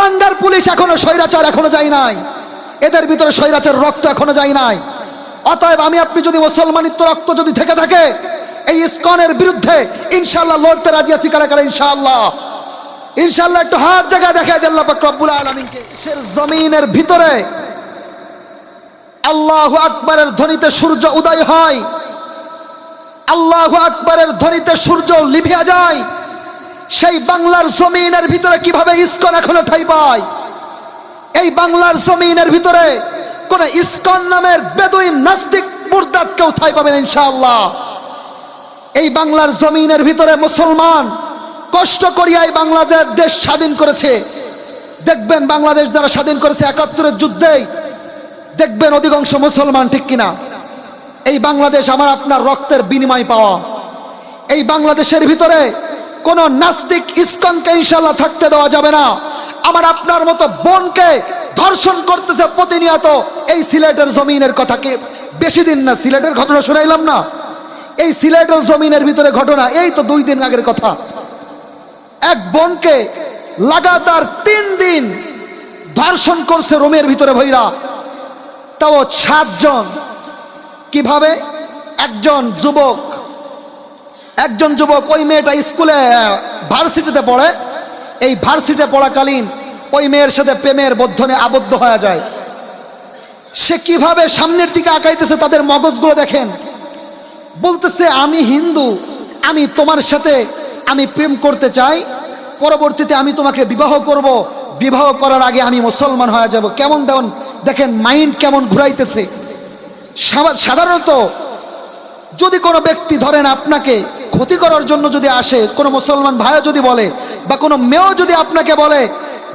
কুলাঙ্গার পুলিশ এখনো স্বৈরাচার এখনো যায় নাই, এদের ভিতরে স্বৈরাচার রক্ত এখনো যায় নাই। অতএব আমি আপনি যদি মুসলমানিত্ব রক্ত যদি থেকে থাকে, এই ইসকনের বিরুদ্ধে ইনশাআল্লাহ লড়তে রাজি আছি। কারা কারা ইনশাআল্লাহ? ইনশাআল্লাহ একটু হাত জায়গায় দেখায় দেন আল্লাহ পাক রব্বুল আলামিনকে। দেশের জমিনের ভিতরে আল্লাহু আকবারের ধ্বনিতে সূর্য উদয় হয়, আল্লাহু আকবারের ধ্বনিতে সূর্য লিভিয়া যায়। সেই বাংলার জমিনের ভিতরে কিভাবে ইসকন এখনো ঠাঁই পায়? এই বাংলার জমিনের ভিতরে কোন ইসকন নামের বেদুইন নাস্তিক মুরতাদ কেউ ঠাঁই পাবেন ইনশাআল্লাহ। এই বাংলার জমিনের ভিতরে মুসলমান কষ্ট করিয়াই বাংলাদেশ দেশ স্বাধীন করেছে। দেখবেন বাংলাদেশ যারা স্বাধীন করেছে ৭১-এর যুদ্ধেই দেখবেন অধিকাংশ মুসলমান, ঠিক কিনা? এই বাংলাদেশ আমার আপনার রক্তের বিনিময় পাওয়া। এই বাংলাদেশের ভিতরে কোন নাস্তিক ইসকনকে ইনশাআল্লাহ থাকতে দেওয়া যাবে না। আমার আপনার মতো বোনকে ধর্ষণ করতেছে প্রতিনিয়ত। এই সিলেটের জমিনের কথা কি বেশি দিন না, সিলেটের ঘটনা শুনাইলাম না? এই সিলেটের জমিনের ভিতরে ঘটনা এই তো 2 দিন আগের কথা। এক বোনকে লাগাতার 3 দিন ধর্ষণ করছে রুমের ভিতরে ভৈরা, তাও 7 জন। কিভাবে? একজন যুবক ওই মেয়েটা স্কুলে ভার্সিটিতে পড়ে, এই ভার্সিটিতে পড়াকালীন ওই মেয়ের সাথে প্রেমের বন্ধনে আবদ্ধ হয়ে যায়। সে কিভাবে সামনের দিকে আগাইতেছে, তাদের মগজগুলো দেখেন। বলতেছে আমি হিন্দু, আমি তোমার সাথে আমি প্রেম করতে চাই, পরবর্তীতে আমি তোমাকে বিবাহ করব, বিবাহ করার আগে আমি মুসলমান হয়ে যাব। কেমন দেখেন মাইন্ড কেমন ঘুরাইতেছে। সাধারণত যদি কোনো ব্যক্তি ধরেন আপনাকে ক্ষতি করার জন্য যদি আসে, কোনো মুসলমান ভাইও যদি বলে বা কোনো মেয়েও যদি আপনাকে বলে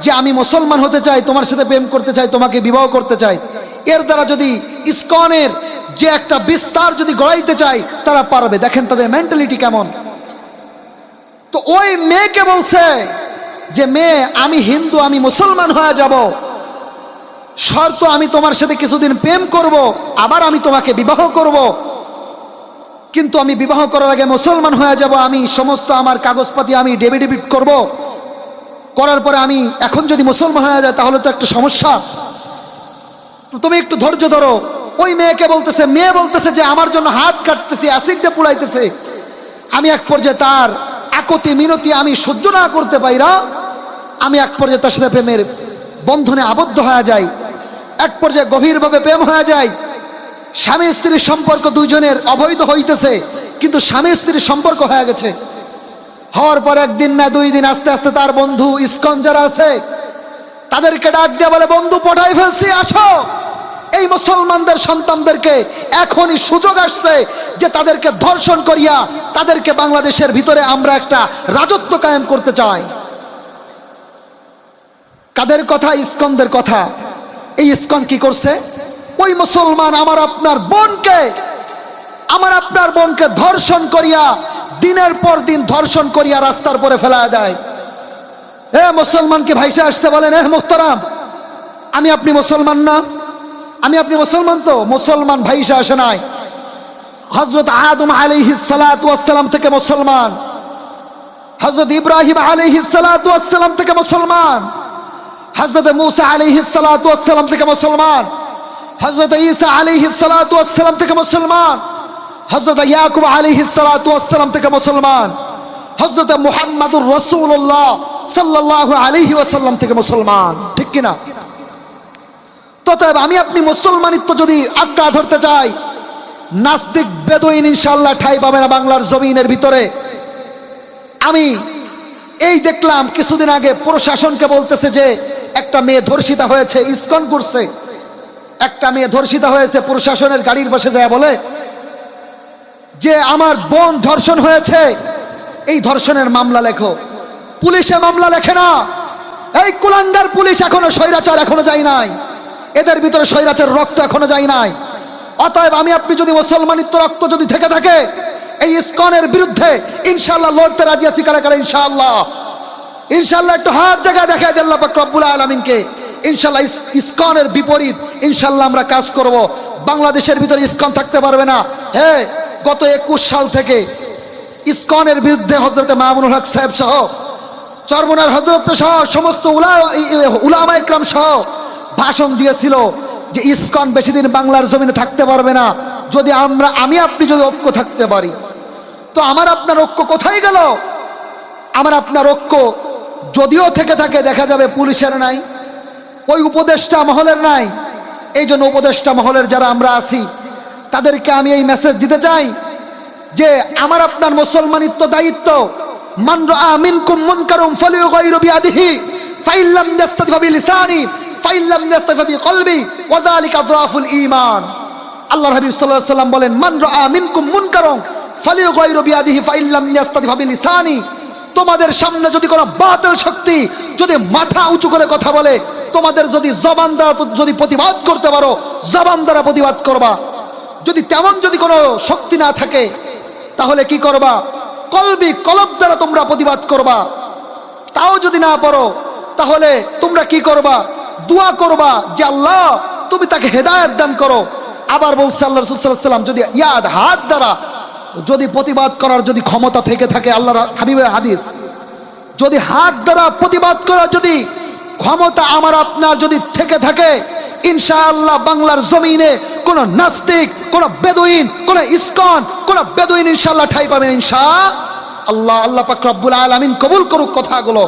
যে আমি মুসলমান হতে চাই, তোমার সাথে প্রেম করতে চাই, তোমাকে বিবাহ করতে চাই, এর দ্বারা যদি ইসকনের যে একটা বিস্তার যদি গড়াইতে চাই, তারা পারবে। দেখেন তাদের মেন্টালিটি কেমন। তো ওই মেয়েকে বলছে যে মেয়ে আমি হিন্দু, আমি মুসলমান হয়ে যাব, শর্ত আমি তোমার সাথে কিছুদিন প্রেম করব, আবার আমি তোমাকে বিবাহ করব, কিন্তু আমি বিবাহ করার আগে মুসলমান হয়ে যাব। আমি সমস্ত আমার কাগজপাতি আমি ডেবিট করব, করার পরে আমি এখন যদি মুসলমান হয়ে যায় তাহলে তো একটা সমস্যা, তুমি একটু ধৈর্য ধরো। ওই মেয়ে বলতেছে যে আমার জন্য হাত কাটতেছে, অ্যাসিডে পুড়াইতেছে। আমি এক পর্যায়ে তার আকতি মিনতি আমি সহ্য না করতে পাইরা আমি এক পর্যায়ে তার সাথে প্রেমের বন্ধনে আবদ্ধ হয়ে যাই। এক পর্যায়ে গভীরভাবে প্রেম হয়ে যায়। স্বামী স্ত্রীর সম্পর্ক দুইজনের অবৈধ হইতেছে, কিন্তু স্বামী স্ত্রীর সম্পর্ক হয়ে গেছে। হওয়ার পর 1 দিন না 2 দিন আস্তে আস্তে তার বন্ধু ইসকন যারা আছে তাদেরকে ডাক দিয়ে বলে, বন্ধু পঠাই ফেলছি, আসো। এই মুসলমানদের সন্তানদেরকে এখনই সুযোগ আসছে যে তাদেরকে ধর্ষণ করিয়া তাদেরকে বাংলাদেশের ভিতরে আমরা একটা রাজত্ব কায়েম করতে চাই। কাদের কথা? ইসকনদের কথা। এই ইসকন কি করছে? ওই মুসলমান আমার আপনার বোনকে ধর্ষণ করিয়া দিনের পর দিন ধর্ষণ করিয়া রাস্তার পরে ফেলা দেয়। মুসলমানকে ভাইসে আসছে, বলেন মুহতারাম আমি আপনি মুসলমান না? আমি আপনি মুসলমান তো? মুসলমান ভাইসে আসে নাই। হযরত আদম আলাইহিস সালাতু ওয়াস সালাম থেকে মুসলমান, হযরত ইব্রাহিম আলাইহিস সালাতু ওয়াস সালাম থেকে মুসলমান, হযরত মূসা আলাইহিস সালাতু ওয়াস সালাম থেকে মুসলমান, হযরত ঈসা আলাইহিস সালাতু ওয়াস সালাম থেকে মুসলমান, হযরত ইয়াকুব আলাইহিস সালাতু ওয়াস সালাম থেকে মুসলমান, হযরত মুহাম্মদুর রাসূলুল্লাহ সাল্লাল্লাহু আলাইহি ওয়াসাল্লাম থেকে মুসলমান, ঠিক কিনা? ততএব আমি আপনি মুসলমানিত্ব যদি আঁকড়া ধরতে চাই, নাস্তিক বেদুইন ইনশাআল্লাহ ঠাঁই পাবে না বাংলার জমিনের ভিতরে। আমি এই দেখলাম কিছুদিন আগে প্রশাসনকে বলতেছে যে একটা মেয়ে ধর্ষিতা হয়েছে, ইসকন করছে। একটা মেয়ে ধর্ষিতা হয়েছে, প্রশাসনের গাড়ির পাশে যায় বলে যে আমার বোন ধর্ষণ হয়েছে, এই ধর্ষণের মামলা লেখো। পুলিশে মামলা লেখে না। এই কুলাঙ্গার পুলিশ এখনো স্বৈরাচার এখনো যায় নাই, এদের ভিতরে স্বৈরাচার রক্ত এখনো যায় নাই। অতএব আমি আপনি যদি মুসলমানিত্ব রক্ত যদি থেকে থাকে, এই ইসকনের বিরুদ্ধে ইনশাআল্লাহ লড়তে রাজি আছি। কারা কারা ইনশাআল্লাহ? ইনশাআল্লাহ একটু হাত জায়গায় দেখায় দেন আল্লাহ পাক রব্বুল আলামিনকে। ইনশাআল্লাহ ইসকনের বিপরীত ইনশাআল্লাহ আমরা কাজ করব। বাংলাদেশের ভিতরে ইসকন থাকতে পারবে না। গত 21 সাল থেকে ইসকনের বিরুদ্ধে হযরত মামুনুল হক সাহেব সহ চরমনার হযরত সহ সমস্ত উলামা ইকরাম সহ ভাষণ দিয়েছিল যে ইসকন বেশি দিন বাংলার জমিনে থাকতে পারবে না যদি আমি আপনি যদি ঐক্য থাকতে পারি। তো আমার আপনার ঐক্য কোথায় গেল? আমার আপনার ঐক্য যদিও থেকে থাকে দেখা যাবে পুলিশের নাই, ওই উপদেষ্টা মহলের নাই। এই জন্য উপদেষ্টা মহলের যারা আমরা আছি তাদেরকে আমি এই মেসেজ দিতে চাই যে আমার আপনার মুসলমানিত্ব দায়িত্ব, মান রাআ মিনকুম মুনকারুন ফালিয়ুগাইরু বিয়াদিহি ফাইন লাম ইয়াস্তাতি বিলিসানি ফাইন লাম ইয়াস্তাতি বিকলবি ওয়া যালিকা আযরাফুল ঈমান। আল্লাহর হাবিব সাল্লাল্লাহু আলাইহি ওয়াসাল্লাম বলেন, মান রাআ মিনকুম মুনকারুন ফালিয়ুগাইরু বিয়াদিহি ফাইন লাম ইয়াস্তাতি বিলিসানি। তোমাদের সামনে যদি কোনো বাতিল শক্তি যদি মাথা উঁচু করে কথা বলে, তোমাদের যদি জবান দ্বারা যদি প্রতিবাদ করতে পারো, জবান দ্বারা প্রতিবাদ করবা। যদি তেমন যদি কোনো শক্তি না থাকে তাহলে কি করবা? কলব দ্বারা তোমরা প্রতিবাদ করবা। তাও যদি না পারো তাহলে তোমরা কি করবা? দোয়া করবা যে আল্লাহ তুমি তাকে হেদায়েত দান করো। আবার বলছে আল্লাহ রাসূল সাল্লাল্লাহু আলাইহি ওয়াসাল্লাম, যদি হাত দ্বারা যদি প্রতিবাদ করার যদি ক্ষমতা থেকে থাকে, আল্লাহর হাবিবের হাদিস, যদি হাত দ্বারা প্রতিবাদ করার যদি ক্ষমতা আমার আপনার যদি থেকে থাকে, ইনশাআল্লাহ বাংলার জমিনে কোন নাস্তিক, কোন বেদুইন, কোন ইসকন, কোন বেদুইন ইনশাআল্লাহ ঠাঁই পাবেন ইনশাআল্লাহ। আল্লাহ পাক রব্বুল আলামিন কবুল করুক কথাগুলো।